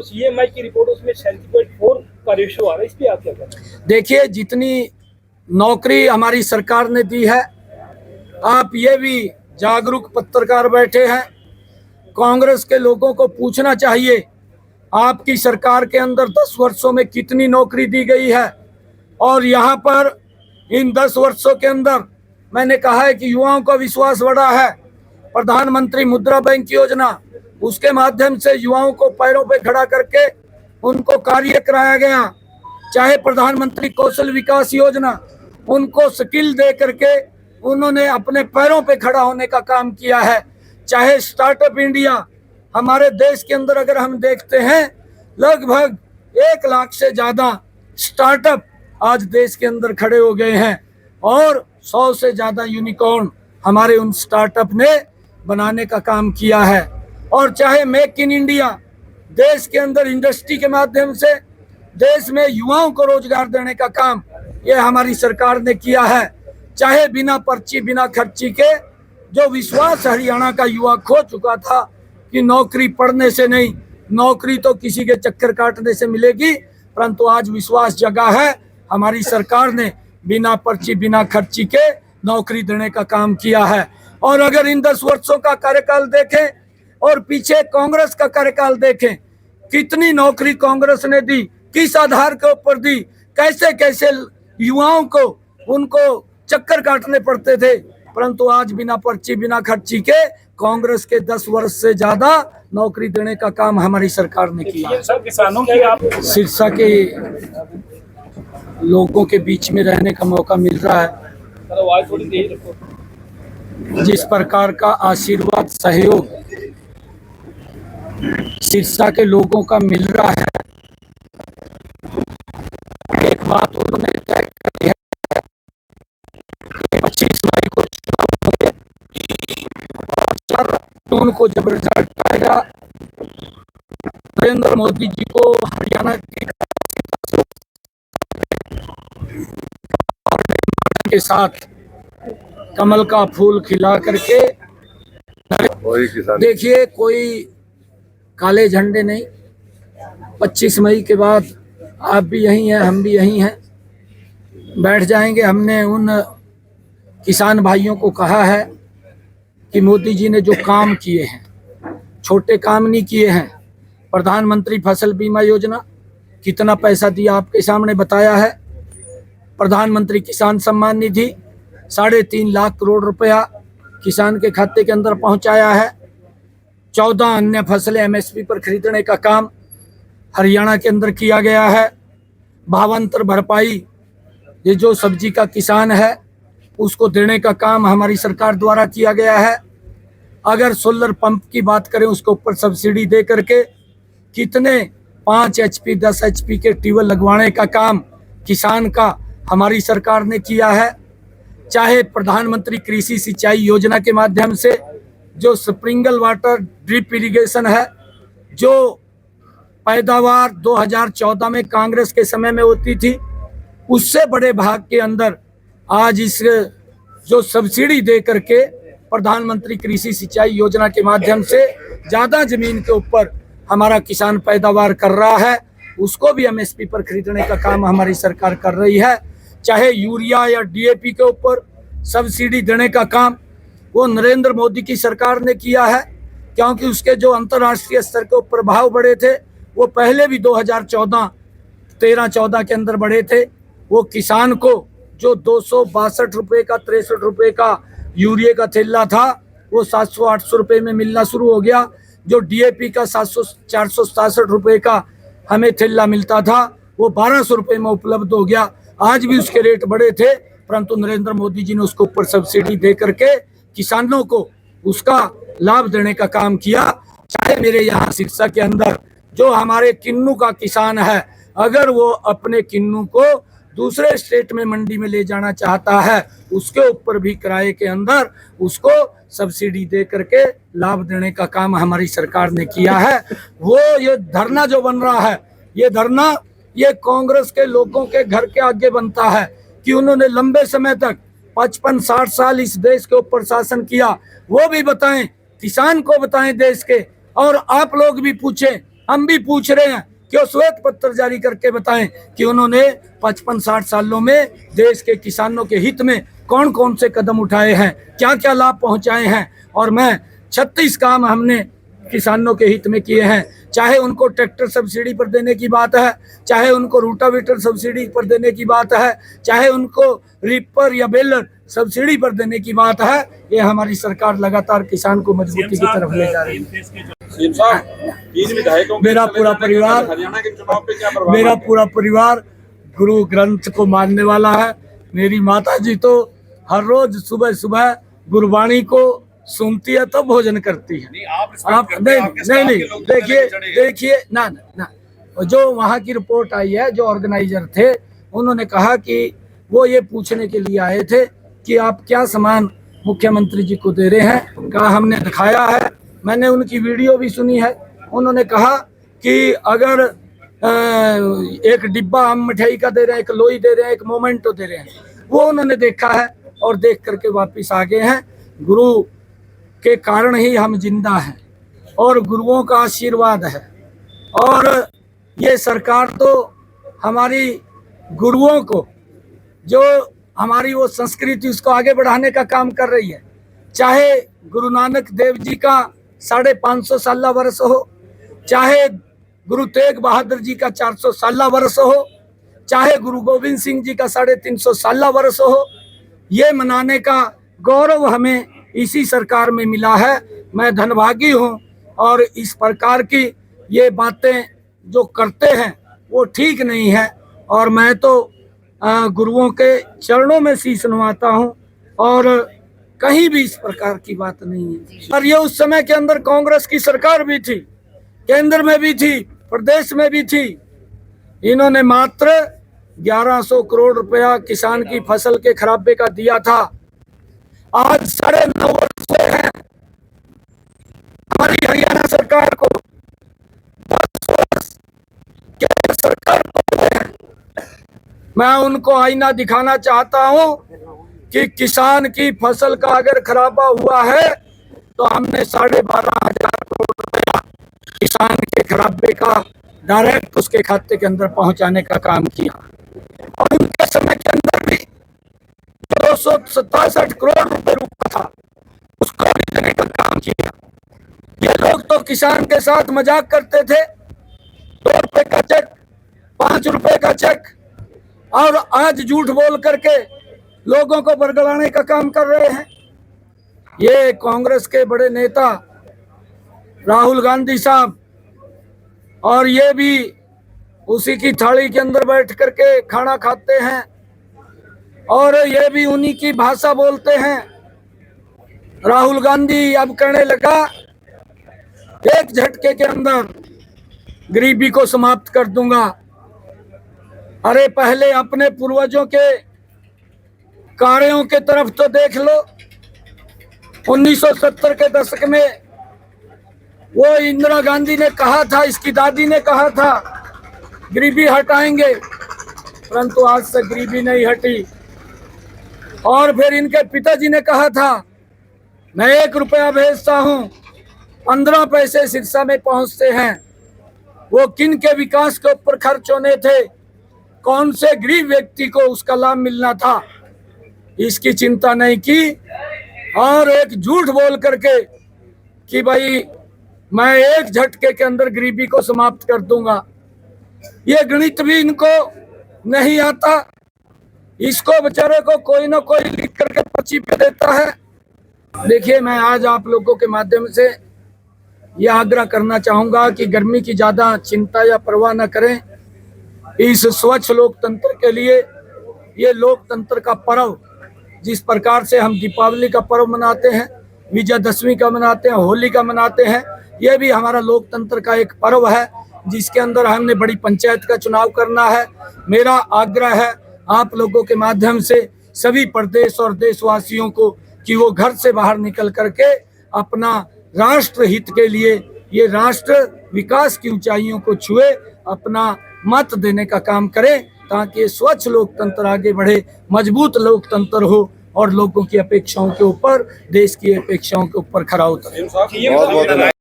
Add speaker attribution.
Speaker 1: CMI की report उसमें 37.4 का रेशो आ रहा है, इस पे आप क्या कहते हैं?
Speaker 2: देखिए, जितनी नौकरी हमारी सरकार ने दी है, आप ये भी जागरूक पत्रकार बैठे हैं, कांग्रेस के लोगों को पूछना चाहिए आपकी सरकार के अंदर 10 वर्षों में कितनी नौकरी दी गई है। और यहाँ पर इन 10 वर्षों के अंदर मैंने कहा है कि युवाओं का विश्वास बढ़ा है। प्रधानमंत्री मुद्रा बैंक योजना, उसके माध्यम से युवाओं को पैरों पे खड़ा करके उनको कार्य कराया गया। चाहे प्रधानमंत्री कौशल विकास योजना, उनको स्किल दे करके उन्होंने अपने पैरों पे खड़ा होने का काम किया है। चाहे स्टार्टअप इंडिया, हमारे देश के अंदर अगर हम देखते हैं लगभग 1 लाख से ज्यादा स्टार्टअप आज देश के अंदर खड़े हो गए हैं और 100 से ज्यादा यूनिकॉर्न हमारे उन स्टार्टअप ने बनाने का काम किया है। और चाहे मेक इन इंडिया, देश के अंदर इंडस्ट्री के माध्यम से देश में युवाओं को रोजगार देने का काम ये हमारी सरकार ने किया है। चाहे बिना पर्ची बिना खर्ची के जो विश्वास हरियाणा का युवा खो चुका था कि नौकरी पढ़ने से नहीं, नौकरी तो किसी के चक्कर काटने से मिलेगी, परंतु आज विश्वास जगा है। हमारी सरकार ने बिना पर्ची बिना खर्ची के नौकरी देने का काम किया है। और अगर इन 10 वर्षों का कार्यकाल देखें और पीछे कांग्रेस का कार्यकाल देखें, कितनी नौकरी कांग्रेस ने दी, किस आधार के ऊपर दी, कैसे कैसे युवाओं को उनको चक्कर काटने पड़ते थे, परंतु आज बिना पर्ची बिना खर्ची के कांग्रेस के 10 वर्ष से ज्यादा नौकरी देने का काम हमारी सरकार ने किया।
Speaker 1: किसानों की आप
Speaker 2: सिरसा के लोगों के बीच में रहने का मौका मिल रहा है।
Speaker 1: आवाज थोड़ी तेज रखो।
Speaker 2: जिस प्रकार का आशीर्वाद सहयोग सिरसा के लोगों का मिल रहा है, एक बात उन्होंने तय कर है कि 25 मई को चुनाव होंगे और उनको जब रिजल्ट आएगा नरेंद्र मोदी जी को हरियाणा के साथ कमल का फूल खिला करके, देखिए कोई काले झंडे नहीं। 25 मई के बाद आप भी यहीं हैं, हम भी यहीं हैं, बैठ जाएंगे। हमने उन किसान भाइयों को कहा है कि मोदी जी ने जो काम किए हैं, छोटे काम नहीं किए हैं। प्रधानमंत्री फसल बीमा योजना कितना पैसा दिया आपके सामने बताया है। प्रधानमंत्री किसान सम्मान निधि 3.5 लाख करोड़ रुपया किसान के खाते के अंदर पहुंचाया है। 14 अन्य फसलें एमएसपी पर खरीदने का काम हरियाणा के अंदर किया गया है। भावांतर भरपाई, ये जो सब्जी का किसान है उसको देने का काम हमारी सरकार द्वारा किया गया है। अगर सोलर पंप की बात करें, उसके ऊपर सब्सिडी दे करके कितने 5 HP 10 HP के ट्यूबवेल लगवाने का काम किसान का हमारी सरकार ने किया है। चाहे प्रधानमंत्री कृषि सिंचाई योजना के माध्यम से जो स्प्रिंगल वाटर ड्रिप इरिगेशन है, जो पैदावार 2014 में कांग्रेस के समय में होती थी, उससे बड़े भाग के अंदर आज इस जो सब्सिडी दे करके प्रधानमंत्री कृषि सिंचाई योजना के माध्यम से ज़्यादा जमीन के ऊपर हमारा किसान पैदावार कर रहा है, उसको भी एमएसपी पर खरीदने का काम हमारी सरकार कर रही है। चाहे यूरिया या डीएपी के ऊपर सब्सिडी देने का काम वो नरेंद्र मोदी की सरकार ने किया है, क्योंकि उसके जो अंतर्राष्ट्रीय स्तर के ऊपर भाव बढ़े थे वो पहले भी 2013-14 के अंदर बढ़े थे। वो किसान को जो 262 रुपये का 63 रुपये का यूरिया का थैला था वो 700-800 रुपये में मिलना शुरू हो गया। जो डीएपी का 467 रुपये का हमें थैला मिलता था वो 1200 रुपये में उपलब्ध हो गया। आज भी उसके रेट बढ़े थे, परंतु नरेंद्र मोदी जी ने उसके ऊपर सब्सिडी दे करके किसानों को उसका लाभ देने का काम किया। चाहे मेरे यहाँ सिरसा के अंदर जो हमारे किन्नू का किसान है, अगर वो अपने किन्नू को दूसरे स्टेट में मंडी में ले जाना चाहता है, उसके ऊपर भी किराए के अंदर उसको सब्सिडी दे करके लाभ देने का काम हमारी सरकार ने किया है। वो ये धरना जो बन रहा है, ये धरना ये कांग्रेस के लोगों के घर के आगे बनता है कि उन्होंने लंबे समय तक 55-60 साल इस देश के ऊपर शासन किया। वो भी बताएं, किसान को बताएं देश के, और आप लोग भी पूछें हम भी पूछ रहे हैं कि वो श्वेत पत्र जारी करके बताएं कि उन्होंने 55-60 सालों में देश के किसानों के हित में कौन कौन से कदम उठाए हैं, क्या क्या लाभ पहुंचाए हैं। और मैं 36 काम हमने किसानों के हित में किए हैं, चाहे उनको ट्रैक्टर सब्सिडी पर देने की बात है, चाहे उनको रूटावेटर सब्सिडी पर देने की बात है, चाहे उनको रिपर या बेलर सब्सिडी पर देने की बात है। ये हमारी सरकार लगातार किसान को मजबूती की तरफ ले जा रही है। मेरा पूरा परिवार गुरु ग्रंथ को मानने वाला है। मेरी माता जी तो हर रोज सुबह सुबह गुरबाणी को सुनती है तो भोजन करती है। आप नहीं देखिए ना जो वहाँ की रिपोर्ट आई है, जो ऑर्गेनाइजर थे उन्होंने कहा कि वो ये पूछने के लिए आए थे कि आप क्या सामान मुख्यमंत्री जी को दे रहे हैं। कहा हमने दिखाया है, मैंने उनकी वीडियो भी सुनी है। उन्होंने कहा कि अगर एक डिब्बा हम मिठाई का दे रहे हैं, एक लोई दे रहे हैं, एक मोमेंटो दे रहे हैं, वो उन्होंने देखा है और देख करके वापस आ गए हैं। गुरु के कारण ही हम जिंदा हैं और गुरुओं का आशीर्वाद है। और ये सरकार तो हमारी गुरुओं को, जो हमारी वो संस्कृति, उसको आगे बढ़ाने का काम कर रही है। चाहे गुरु नानक देव जी का 550 साला वर्ष हो, चाहे गुरु तेग बहादुर जी का 400 साला वर्ष हो, चाहे गुरु गोविंद सिंह जी का 350 साला वर्ष हो, ये मनाने का गौरव हमें इसी सरकार में मिला है। मैं धनभागी हूँ और इस प्रकार की ये बातें जो करते हैं वो ठीक नहीं है। और मैं तो गुरुओं के चरणों में शीश नवाता हूँ और कहीं भी इस प्रकार की बात नहीं है। और ये उस समय के अंदर कांग्रेस की सरकार भी थी, केंद्र में भी थी, प्रदेश में भी थी। इन्होंने मात्र 1100 करोड़ रुपया किसान की फसल के खराबे का दिया था। आज 9.5 वर्ष हुए हैं हमारी हरियाणा सरकार को, 10 वर्ष केंद्र सरकार को हुए हैं। मैं उनको आईना दिखाना चाहता हूं कि किसान की फसल का अगर खराबा हुआ है तो हमने 12,500 करोड़ रुपया किसान के खराबे का डायरेक्ट उसके खाते के अंदर पहुंचाने का काम किया। और उनके समय के अंदर भी 267 करोड़ रुपए रुका था, उसको भी देने का काम किया। ये लोग तो किसान के साथ मजाक करते थे, 2 रुपए का चेक, 5 रुपए का चेक, और आज झूठ बोल करके लोगों को बरगलाने का काम कर रहे हैं। ये कांग्रेस के बड़े नेता राहुल गांधी साहब, और ये भी उसी की थाली के अंदर बैठ करके खाना खाते हैं और ये भी उन्हीं की भाषा बोलते हैं। राहुल गांधी अब कहने लगा एक झटके के अंदर गरीबी को समाप्त कर दूंगा। अरे पहले अपने पूर्वजों के कार्यों के तरफ तो देख लो। 1970 के दशक में वो इंदिरा गांधी ने कहा था, इसकी दादी ने कहा था गरीबी हटाएंगे, परंतु आज तक गरीबी नहीं हटी। और फिर इनके पिताजी ने कहा था मैं 1 रुपया भेजता हूँ, 15 पैसे सिरसा में पहुंचते हैं। वो किन के विकास के ऊपर खर्च होने थे, कौन से गरीब व्यक्ति को उसका लाभ मिलना था, इसकी चिंता नहीं की। और एक झूठ बोल करके कि भाई मैं एक झटके के अंदर गरीबी को समाप्त कर दूंगा, ये गणित भी इनको नहीं आता। इसको बेचारे को कोई ना कोई लिख करके पर्ची पे देता है। देखिए, मैं आज आप लोगों के माध्यम से यह आग्रह करना चाहूंगा कि गर्मी की ज्यादा चिंता या परवाह न करें। इस स्वच्छ लोकतंत्र के लिए, ये लोकतंत्र का पर्व, जिस प्रकार से हम दीपावली का पर्व मनाते हैं, विजयदशमी का मनाते हैं, होली का मनाते हैं, ये भी हमारा लोकतंत्र का एक पर्व है जिसके अंदर हमने बड़ी पंचायत का चुनाव करना है। मेरा आग्रह है आप लोगों के माध्यम से सभी प्रदेश और देशवासियों को कि वो घर से बाहर निकल करके अपना राष्ट्र हित के लिए, ये राष्ट्र विकास की ऊंचाइयों को छुए, अपना मत देने का काम करें ताकि स्वच्छ लोकतंत्र आगे बढ़े, मजबूत लोकतंत्र हो और लोगों की अपेक्षाओं के ऊपर, देश की अपेक्षाओं के ऊपर खरा उतरे।